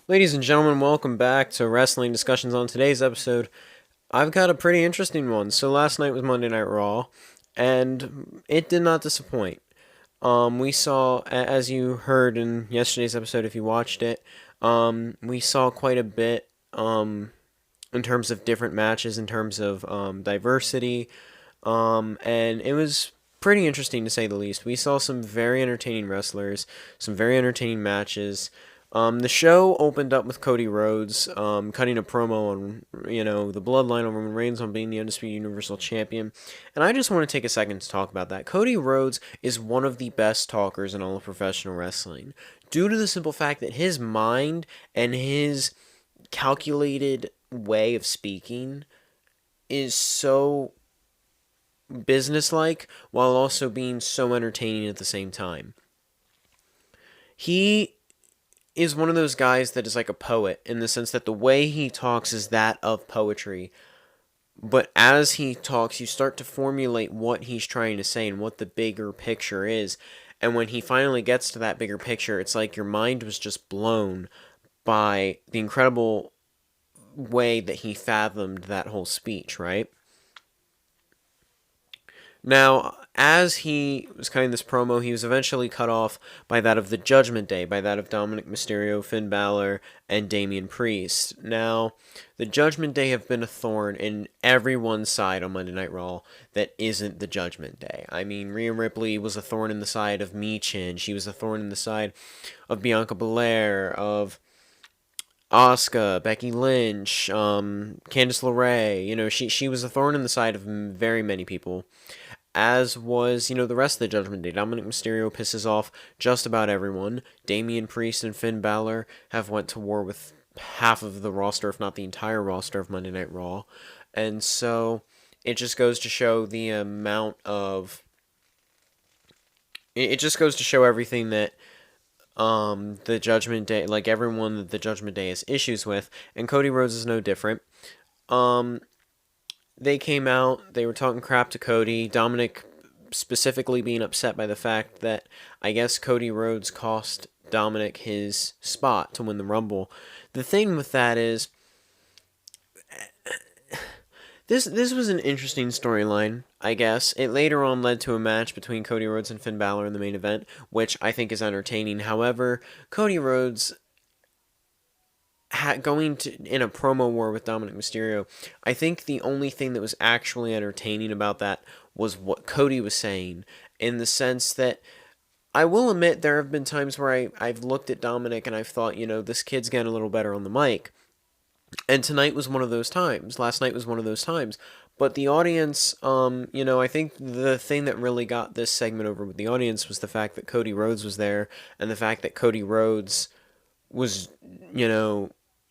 Ladies and gentlemen, welcome back to Wrestling Discussions. On today's episode, I've got a pretty interesting one. So last night was Monday Night Raw, and it did not disappoint. We saw, as you heard in yesterday's episode, if you watched it, we saw quite a bit in terms of different matches, in terms of diversity, and it was pretty interesting to say the least. We saw some very entertaining wrestlers, some very entertaining matches. The show opened up with Cody Rhodes cutting a promo on, the bloodline on Roman Reigns on being the Undisputed Universal Champion. And I just want to take a second to talk about that. Cody Rhodes is one of the best talkers in all of professional wrestling due to the simple fact that his mind and his calculated way of speaking is so businesslike while also being so entertaining at the same time. He is one of those guys that is like a poet in the sense that the way he talks is that of poetry. But as he talks, you start to formulate what he's trying to say and what the bigger picture is. And when he finally gets to that bigger picture, it's like your mind was just blown by the incredible way that he fathomed that whole speech, right? Now, as he was cutting this promo, he was eventually cut off by that of the Judgment Day, by that of Dominic Mysterio, Finn Balor, and Damian Priest. Now, the Judgment Day have been a thorn in everyone's side on Monday Night Raw that isn't the Judgment Day. I mean, Rhea Ripley was a thorn in the side of Michin. She was a thorn in the side of Bianca Belair, of Asuka, Becky Lynch, Candice LeRae. She was a thorn in the side of very many people, as was, the rest of the Judgment Day. Dominic Mysterio pisses off just about everyone. Damian Priest and Finn Balor have went to war with half of the roster, if not the entire roster of Monday Night Raw. And so it just goes to show the amount of... It just goes to show everything that the Judgment Day, like everyone that the Judgment Day has issues with, and Cody Rhodes is no different. They came out, they were talking crap to Cody, Dominic specifically being upset by the fact that I guess Cody Rhodes cost Dominic his spot to win the Rumble. The thing with that is, this was an interesting storyline, I guess. It later on led to a match between Cody Rhodes and Finn Balor in the main event, which I think is entertaining. However, Cody Rhodes going to in a promo war with Dominic Mysterio, I think the only thing that was actually entertaining about that was what Cody was saying, in the sense that I will admit there have been times where I've looked at Dominic and I've thought, this kid's getting a little better on the mic. And tonight was one of those times. Last night was one of those times. But the audience, I think the thing that really got this segment over with the audience was the fact that Cody Rhodes was there, and the fact that Cody Rhodes was,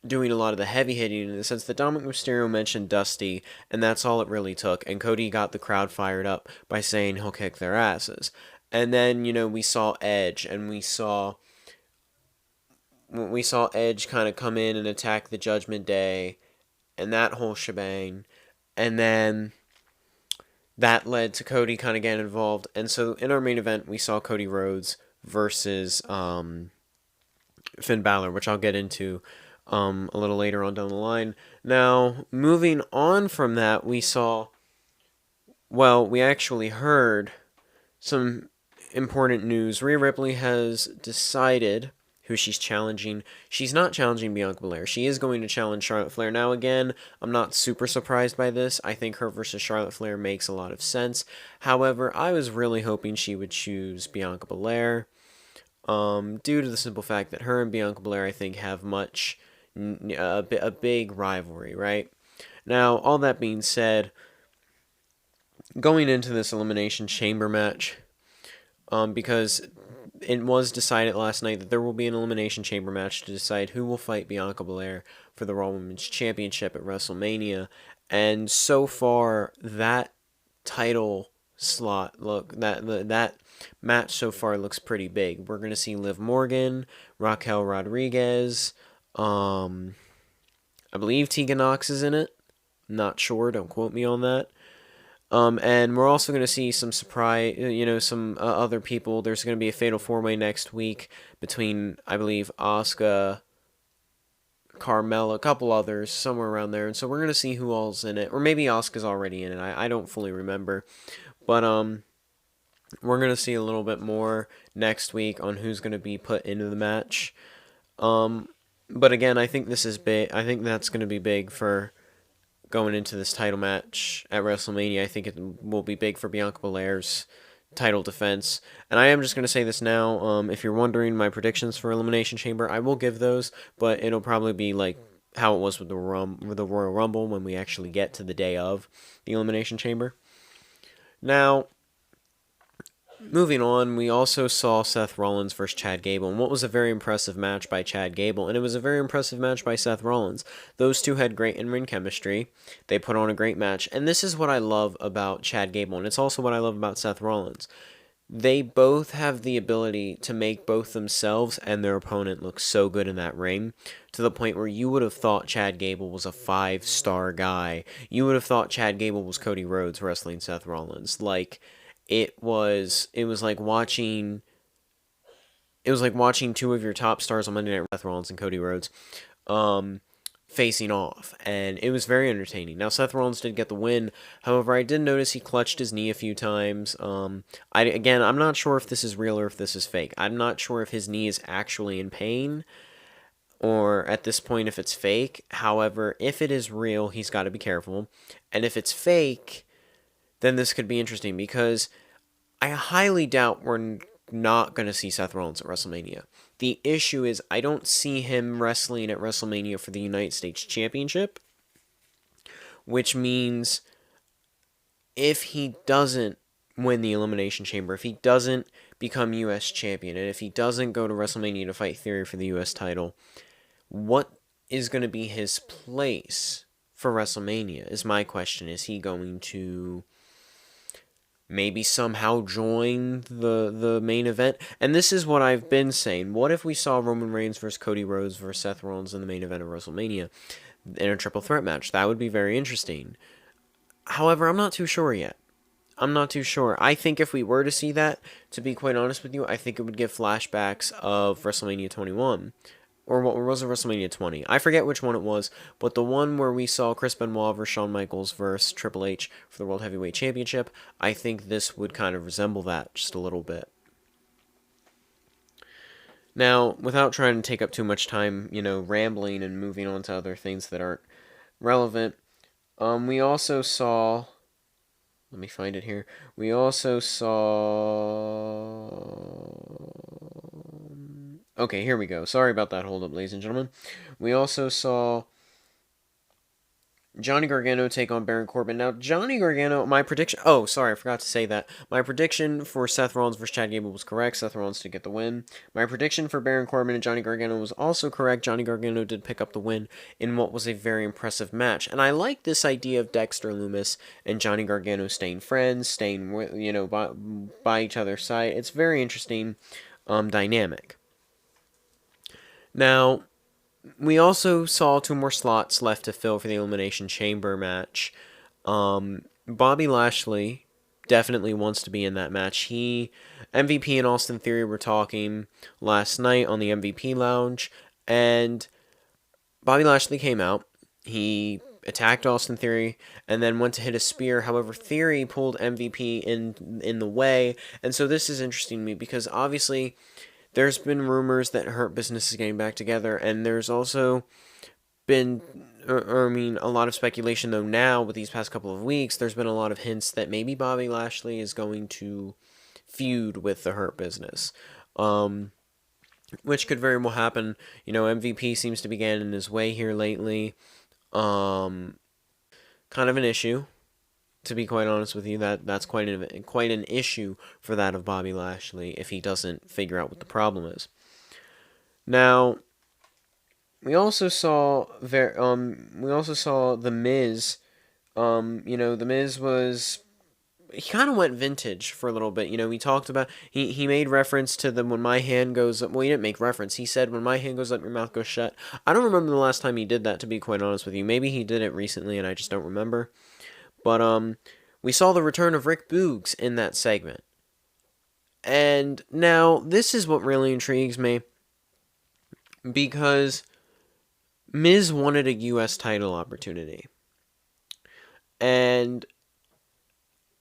doing a lot of the heavy hitting, in the sense that Dominic Mysterio mentioned Dusty, and that's all it really took. And Cody got the crowd fired up by saying he'll kick their asses. And then, we saw Edge, and we saw Edge kind of come in and attack the Judgment Day, and that whole shebang. And then that led to Cody kind of getting involved. And so in our main event, we saw Cody Rhodes versus Finn Balor, which I'll get into a little later on down the line. Now, moving on from that, we actually heard some important news. Rhea Ripley has decided who she's challenging. She's not challenging Bianca Belair. She is going to challenge Charlotte Flair. Now, again, I'm not super surprised by this. I think her versus Charlotte Flair makes a lot of sense. However, I was really hoping she would choose Bianca Belair, due to the simple fact that her and Bianca Belair, I think, have a big rivalry, right? Now, all that being said, going into this Elimination Chamber match, because it was decided last night that there will be an Elimination Chamber match to decide who will fight Bianca Belair for the Raw Women's Championship at WrestleMania. And so far, that title slot, that match so far looks pretty big. We're going to see Liv Morgan, Raquel Rodriguez, I believe Tegan Nox is in it. Not sure, don't quote me on that. And we're also going to see some surprise, some other people. There's going to be a Fatal 4-Way next week between, I believe, Asuka, Carmella, a couple others, somewhere around there. And so we're going to see who all's in it. Or maybe Asuka's already in it. I don't fully remember. But we're going to see a little bit more next week on who's going to be put into the match. But again, I think this is big. I think that's going to be big for going into this title match at WrestleMania. I think it will be big for Bianca Belair's title defense. And I am just going to say this now. If you're wondering my predictions for Elimination Chamber, I will give those, but it'll probably be like how it was with the Royal Rumble when we actually get to the day of the Elimination Chamber. Now, moving on, we also saw Seth Rollins versus Chad Gable, and what was a very impressive match by Chad Gable, and it was a very impressive match by Seth Rollins. Those two had great in-ring chemistry. They put on a great match, and this is what I love about Chad Gable, and it's also what I love about Seth Rollins. They both have the ability to make both themselves and their opponent look so good in that ring, to the point where you would have thought Chad Gable was a 5-star guy. You would have thought Chad Gable was Cody Rhodes wrestling Seth Rollins. It was like watching two of your top stars on Monday Night, Seth Rollins and Cody Rhodes, facing off, and it was very entertaining. Now, Seth Rollins did get the win. However, I did notice he clutched his knee a few times. I'm not sure if this is real or if this is fake. I'm not sure if his knee is actually in pain, or at this point if it's fake. However, if it is real, he's got to be careful. And if it's fake, then this could be interesting, because I highly doubt we're not going to see Seth Rollins at WrestleMania. The issue is I don't see him wrestling at WrestleMania for the United States Championship, which means if he doesn't win the Elimination Chamber, if he doesn't become U.S. Champion, and if he doesn't go to WrestleMania to fight Theory for the U.S. title, what is going to be his place for WrestleMania is my question. Is he going to maybe somehow join the main event? And this is what I've been saying. What if we saw Roman Reigns versus Cody Rhodes versus Seth Rollins in the main event of WrestleMania in a triple threat match? That would be very interesting. However, I'm not too sure yet. I'm not too sure. I think if we were to see that, to be quite honest with you, I think it would give flashbacks of WrestleMania 21. Or what was it, WrestleMania 20? I forget which one it was, but the one where we saw Chris Benoit versus Shawn Michaels versus Triple H for the World Heavyweight Championship, I think this would kind of resemble that just a little bit. Now, without trying to take up too much time, rambling and moving on to other things that aren't relevant, we also saw... Let me find it here. We also saw... Okay, here we go. Sorry about that hold up, ladies and gentlemen. We also saw Johnny Gargano take on Baron Corbin. Now, Johnny Gargano, my prediction... Oh, sorry, I forgot to say that. My prediction for Seth Rollins versus Chad Gable was correct. Seth Rollins did get the win. My prediction for Baron Corbin and Johnny Gargano was also correct. Johnny Gargano did pick up the win in what was a very impressive match. And I like this idea of Dexter Lumis and Johnny Gargano staying friends, staying, by each other's side. It's very interesting dynamic. Now, we also saw 2 more slots left to fill for the Elimination Chamber match. Bobby Lashley definitely wants to be in that match. MVP and Austin Theory were talking last night on the MVP Lounge, and Bobby Lashley came out. He attacked Austin Theory and then went to hit a spear. However, Theory pulled MVP in the way, and so this is interesting to me because obviously there's been rumors that Hurt Business is getting back together, and there's also been, a lot of speculation, though now, with these past couple of weeks, there's been a lot of hints that maybe Bobby Lashley is going to feud with the Hurt Business, which could very well happen. MVP seems to be getting in his way here lately. Kind of an issue. To be quite honest with you, that's quite an issue for that of Bobby Lashley if he doesn't figure out what the problem is. Now, we also saw The Miz. The Miz he kind of went vintage for a little bit. We talked about he made reference to the when my hand goes up. Well, he didn't make reference. He said when my hand goes up, your mouth goes shut. I don't remember the last time he did that. To be quite honest with you, maybe he did it recently and I just don't remember. But we saw the return of Rick Boogs in that segment. And now, this is what really intrigues me. Because Miz wanted a U.S. title opportunity. And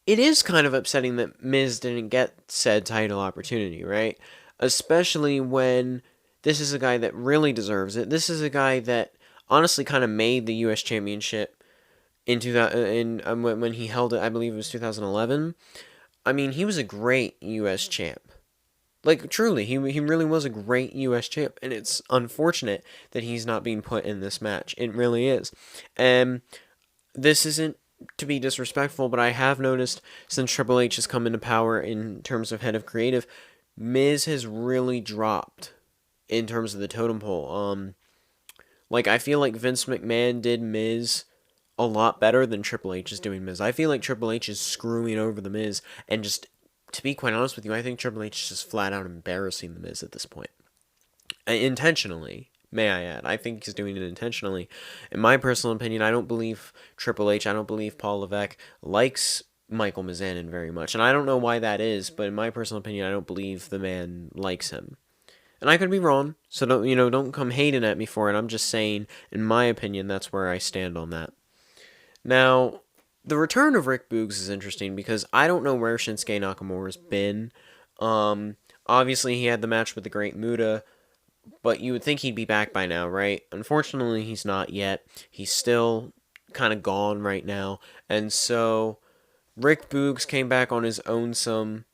it is kind of upsetting that Miz didn't get said title opportunity, right? Especially when this is a guy that really deserves it. This is a guy that honestly kind of made the U.S. Championship when he held it. I believe it was 2011. I mean, he was a great U.S. champ. Like, truly, he really was a great U.S. champ, and it's unfortunate that he's not being put in this match. It really is. And this isn't to be disrespectful, but I have noticed since Triple H has come into power in terms of head of creative, Miz has really dropped in terms of the totem pole. Like, I feel like Vince McMahon did Miz a lot better than Triple H is doing Miz. I feel like Triple H is screwing over the Miz, and just to be quite honest with you, I think Triple H is just flat out embarrassing the Miz at this point, intentionally. May I add? I think he's doing it intentionally. In my personal opinion, I don't believe Triple H, I don't believe Paul Levesque likes Michael Mizanin very much, and I don't know why that is. But in my personal opinion, I don't believe the man likes him. And I could be wrong, so don't come hating at me for it. I'm just saying, in my opinion, that's where I stand on that. Now, the return of Rick Boogs is interesting because I don't know where Shinsuke Nakamura's been. Obviously, he had the match with the Great Muta, but you would think he'd be back by now, right? Unfortunately, he's not yet. He's still kind of gone right now. And so, Rick Boogs came back on his own some.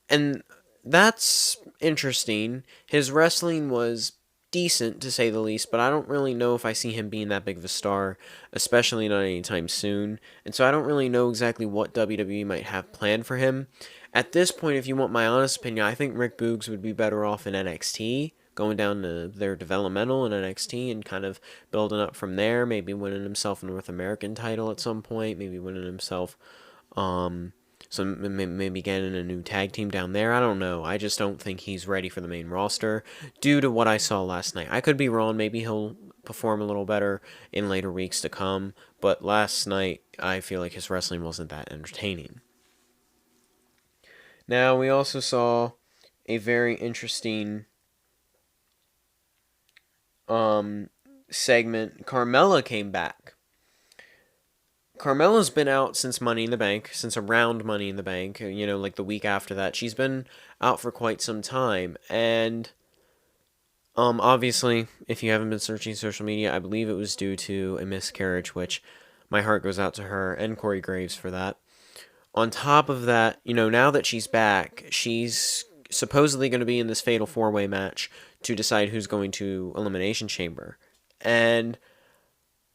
And that's interesting. His wrestling was decent, to say the least, but I don't really know if I see him being that big of a star, especially not anytime soon. And so I don't really know exactly what WWE might have planned for him. At this point, if you want my honest opinion, I think Rick Boogs would be better off in NXT, going down to their developmental in NXT and kind of building up from there, maybe winning himself a North American title at some point, maybe winning himself so maybe getting a new tag team down there. I don't know. I just don't think he's ready for the main roster due to what I saw last night. I could be wrong. Maybe he'll perform a little better in later weeks to come. But last night, I feel like his wrestling wasn't that entertaining. Now, we also saw a very interesting segment. Carmella came back. Carmella's been out since Money in the Bank, since around Money in the Bank, like the week after that. She's been out for quite some time, and obviously, if you haven't been searching social media, I believe it was due to a miscarriage, which my heart goes out to her and Corey Graves for that. On top of that, now that she's back, she's supposedly going to be in this fatal four-way match to decide who's going to Elimination Chamber. And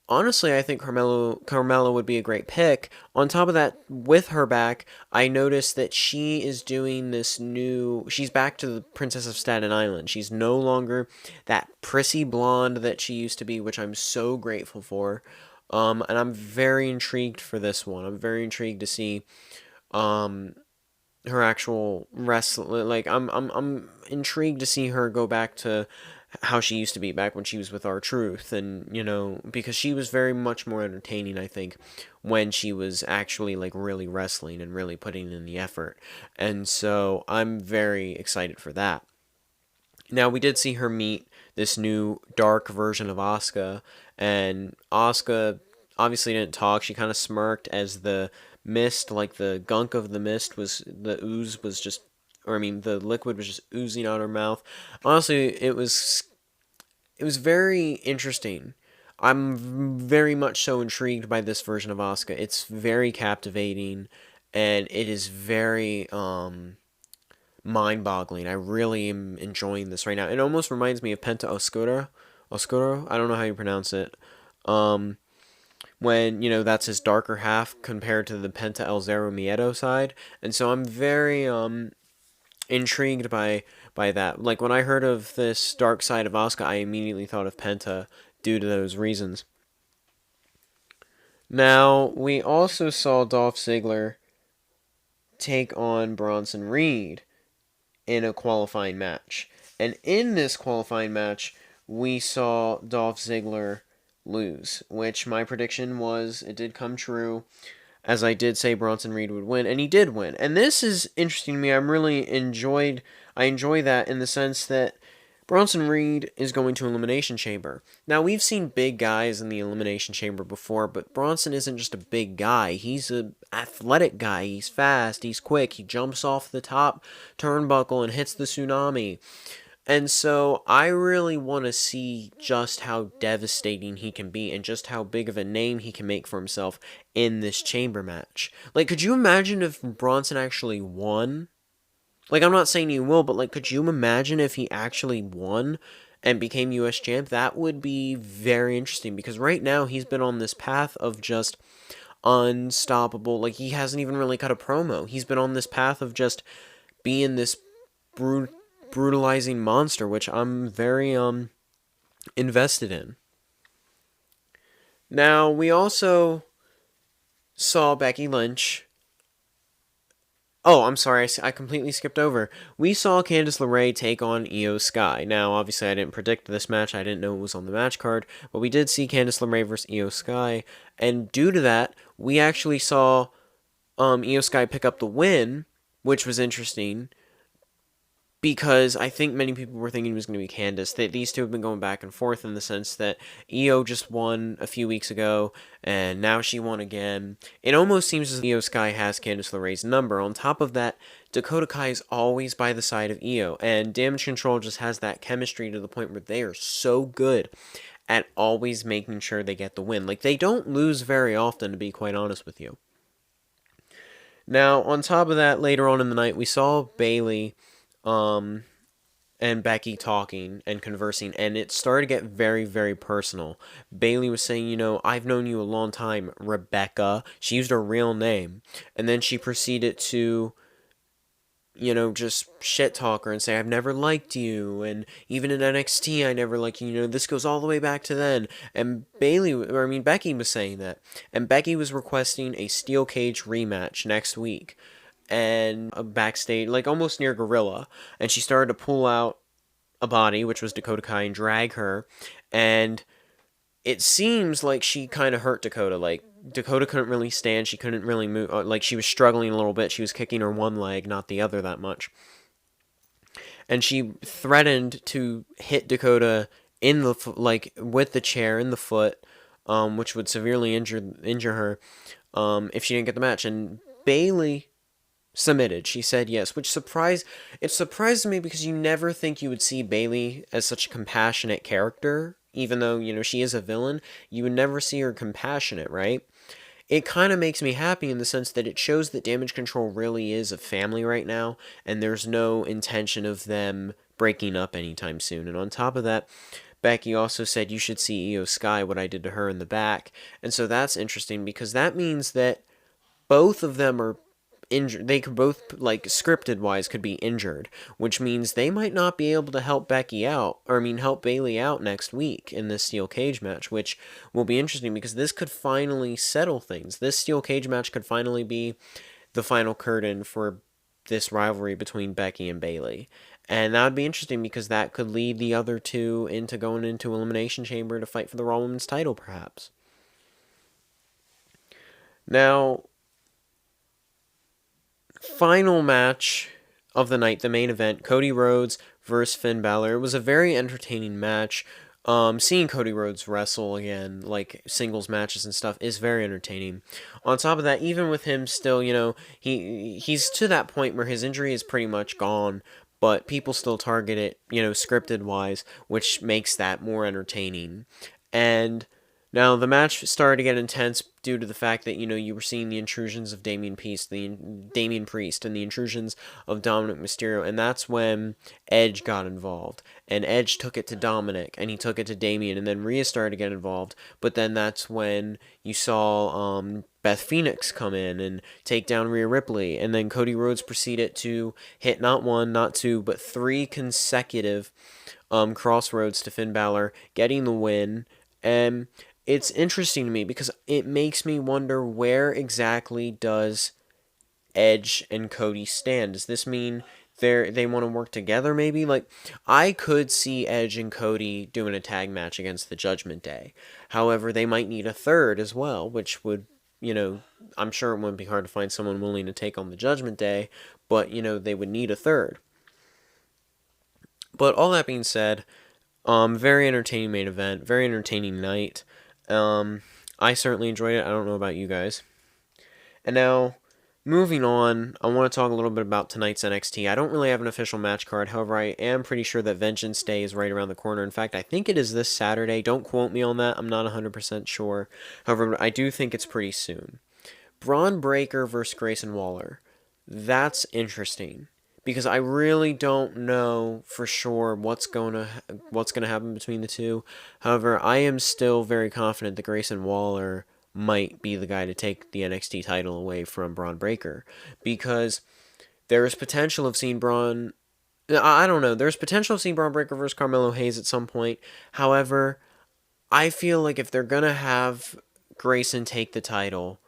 honestly, I think Carmella would be a great pick. On top of that, with her back, I noticed that she is doing this new. She's back to the Princess of Staten Island. She's no longer that prissy blonde that she used to be, which I'm so grateful for. And I'm very intrigued for this one. I'm very intrigued to see her actual wrestling. Like I'm intrigued to see her go back to how she used to be back when she was with R-Truth, and because she was very much more entertaining, I think, when she was actually like really wrestling and really putting in the effort. And so I'm very excited for that. Now, we did see her meet this new dark version of Asuka, and Asuka obviously didn't talk. She kind of smirked as the mist, like the gunk of the mist, the ooze was just, or I mean, the liquid was just oozing out her mouth. Honestly, it was very interesting. I'm very much so intrigued by this version of Asuka. It's very captivating, and it is very mind-boggling. I really am enjoying this right now. It almost reminds me of Penta Oscuro. Oscuro? I don't know how you pronounce it. When, that's his darker half compared to the Penta El Zero Miedo side. And so I'm very intrigued by that. Like, when I heard of this dark side of Asuka, I immediately thought of Penta due to those reasons. Now, we also saw Dolph Ziggler take on Bronson Reed in a qualifying match. And in this qualifying match, we saw Dolph Ziggler lose, which my prediction was, it did come true, as I did say Bronson Reed would win, and he did win. And this is interesting to me. I enjoy that in the sense that Bronson Reed is going to Elimination Chamber. Now, we've seen big guys in the Elimination Chamber before, but Bronson isn't just a big guy. He's an athletic guy. He's fast, he's quick, he jumps off the top turnbuckle and hits the tsunami. And so I really want to see just how devastating he can be and just how big of a name he can make for himself in this chamber match. Like, could you imagine if Bronson actually won? Like, I'm not saying he will, but, like, could you imagine if he actually won and became US champ? That would be very interesting, because right now he's been on this path of just unstoppable. Like, he hasn't even really cut a promo. He's been on this path of just being this brutalizing monster, which I'm very invested in. Now, we also saw Becky Lynch. Oh, I'm sorry, I completely skipped over. We saw Candice LeRae take on Io Sky. Now, obviously, I didn't predict this match. I didn't know it was on the match card. But we did see Candice LeRae versus Io Sky. And due to that, we actually saw Io Sky pick up the win, which was interesting, because I think many people were thinking it was going to be Candice. These two have been going back and forth in the sense that Io just won a few weeks ago, and now she won again. It almost seems as if Io Sky has Candice LeRae's number. On top of that, Dakota Kai is always by the side of Io, and Damage Control just has that chemistry to the point where they are so good at always making sure they get the win. Like, they don't lose very often, to be quite honest with you. Now, on top of that, later on in the night, we saw Bayley and Becky talking and conversing, and it started to get very, very personal. Bayley was saying, I've known you a long time, Rebecca. She used her real name. And then she proceeded to, just shit talk her and say, I've never liked you, and even in NXT, I never liked you. This goes all the way back to then. And Becky was saying that. And Becky was requesting a steel cage rematch next week, and backstage, like almost near Gorilla, and she started to pull out a body, which was Dakota Kai, and drag her, and it seems like she kind of hurt Dakota. Like, Dakota couldn't really stand, she couldn't really move, like she was struggling a little bit, she was kicking her one leg, not the other that much, and she threatened to hit Dakota in the with the chair in the foot, which would severely injure her, if she didn't get the match. And Bayley submitted. She said yes, which surprised me, because you never think you would see Bayley as such a compassionate character, even though, she is a villain. You would never see her compassionate, right? It kind of makes me happy in the sense that it shows that Damage Control really is a family right now, and there's no intention of them breaking up anytime soon. And on top of that, Becky also said, you should see Io Sky, what I did to her in the back. And so that's interesting, because that means that both of them are injured. They could both, scripted wise, could be injured, which means they might not be able to help help Bayley out next week in this steel cage match, which will be interesting, because this could finally settle things. This steel cage match could finally be the final curtain for this rivalry between Becky and Bayley. And that would be interesting, because that could lead the other two into going into Elimination Chamber to fight for the Raw Women's title, perhaps. Now, final match of the night, the main event, Cody Rhodes versus Finn Balor. It was a very entertaining match. Seeing Cody Rhodes wrestle again, like singles matches and stuff, is very entertaining. On top of that, even with him still, he's to that point where his injury is pretty much gone, but people still target it, scripted wise, which makes that more entertaining. And now, the match started to get intense due to the fact that, you were seeing the intrusions of Damian Priest, and the intrusions of Dominic Mysterio, and that's when Edge got involved. And Edge took it to Dominic, and he took it to Damian, and then Rhea started to get involved, but then that's when you saw Beth Phoenix come in and take down Rhea Ripley, and then Cody Rhodes proceeded to hit not one, not two, but three consecutive crossroads to Finn Balor, getting the win. And it's interesting to me, because it makes me wonder, where exactly does Edge and Cody stand? Does this mean they want to work together, maybe? Like, I could see Edge and Cody doing a tag match against the Judgment Day. However, they might need a third as well, which would, I'm sure it wouldn't be hard to find someone willing to take on the Judgment Day, but, they would need a third. But all that being said, very entertaining main event, very entertaining night. I certainly enjoyed it. I don't know about you guys. And now, moving on, I want to talk a little bit about tonight's NXT. I don't really have an official match card. However, I am pretty sure that Vengeance Day is right around the corner. In fact, I think it is this Saturday. Don't quote me on that. I'm not 100% sure. However, I do think it's pretty soon. Braun Breaker versus Grayson Waller. That's interesting because I really don't know for sure what's going to happen between the two. However, I am still very confident that Grayson Waller might be the guy to take the NXT title away from Braun Breaker, because there is potential of seeing Braun. I don't know. There's potential of seeing Braun Breaker versus Carmelo Hayes at some point. However, I feel like if they're gonna have Grayson take the title,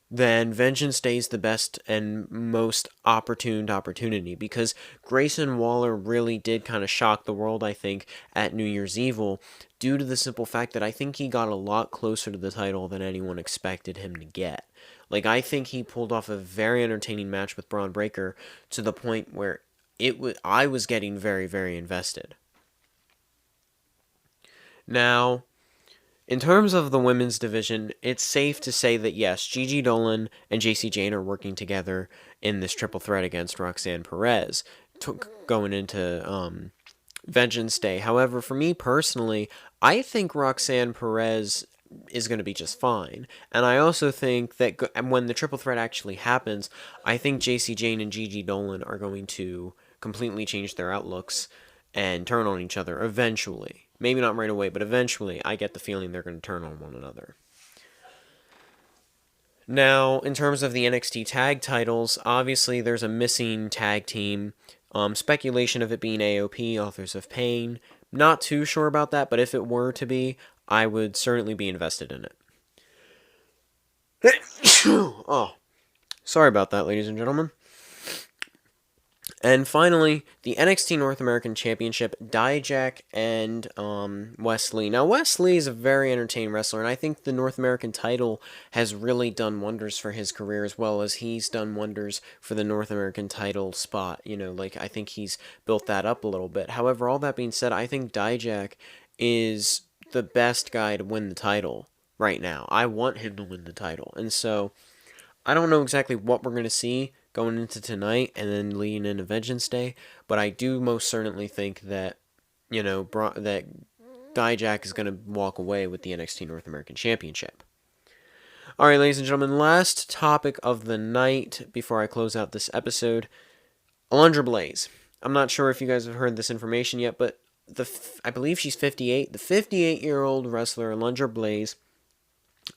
then Vengeance Day is the best and most opportunity, because Grayson Waller really did kind of shock the world, I think, at New Year's Evil, due to the simple fact that I think he got a lot closer to the title than anyone expected him to get. Like, I think he pulled off a very entertaining match with Braun Breaker to the point where I was getting very, very invested. Now, in terms of the women's division, it's safe to say that yes, Gigi Dolan and JC Jane are working together in this triple threat against Roxanne Perez going into Vengeance Day. However, for me personally, I think Roxanne Perez is going to be just fine. And I also think that when the triple threat actually happens, I think JC Jane and Gigi Dolan are going to completely change their outlooks and turn on each other eventually. Maybe not right away, but eventually I get the feeling they're going to turn on one another. Now, in terms of the NXT tag titles, obviously there's a missing tag team. Speculation of it being AOP, Authors of Pain. Not too sure about that, but if it were to be, I would certainly be invested in it. Oh, sorry about that, ladies and gentlemen. And finally, the NXT North American Championship, Dijak and Wesley. Now, Wesley is a very entertaining wrestler, and I think the North American title has really done wonders for his career, as well as he's done wonders for the North American title spot. I think he's built that up a little bit. However, all that being said, I think Dijak is the best guy to win the title right now. I want him to win the title, and so I don't know exactly what we're going to see going into tonight and then leading into Vengeance Day, but I do most certainly think that, that Dijak is going to walk away with the NXT North American Championship. Alright, ladies and gentlemen, last topic of the night before I close out this episode, Alundra Blayze. I'm not sure if you guys have heard this information yet, but I believe she's 58. The 58-year-old wrestler Alundra Blayze,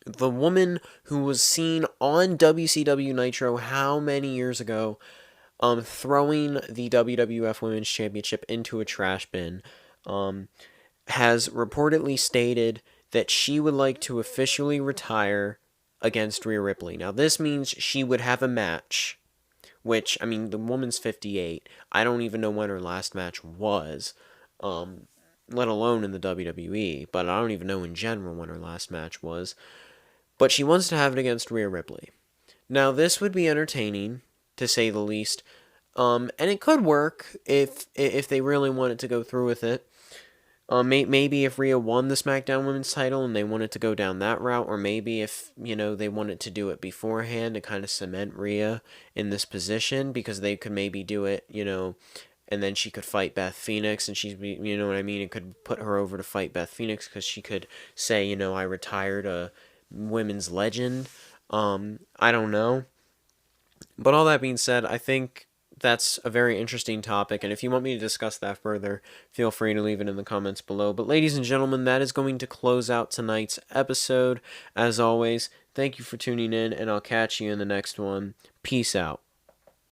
the woman who was seen on WCW Nitro how many years ago, throwing the WWF Women's Championship into a trash bin, has reportedly stated that she would like to officially retire against Rhea Ripley. Now, this means she would have a match, which, I mean, the woman's 58. I don't even know when her last match was, let alone in the WWE, but I don't even know in general when her last match was. But she wants to have it against Rhea Ripley. Now, this would be entertaining, to say the least, and it could work if they really wanted to go through with it. Maybe if Rhea won the SmackDown Women's title and they wanted to go down that route, or maybe if, they wanted to do it beforehand to kind of cement Rhea in this position, because they could maybe do it, and then she could fight Beth Phoenix, and she'd be, you know what I mean? It could put her over to fight Beth Phoenix, because she could say, I retired a women's legend. I don't know. But all that being said, I think that's a very interesting topic, and if you want me to discuss that further, feel free to leave it in the comments below. But ladies and gentlemen, that is going to close out tonight's episode. As always, thank you for tuning in, and I'll catch you in the next one. Peace out.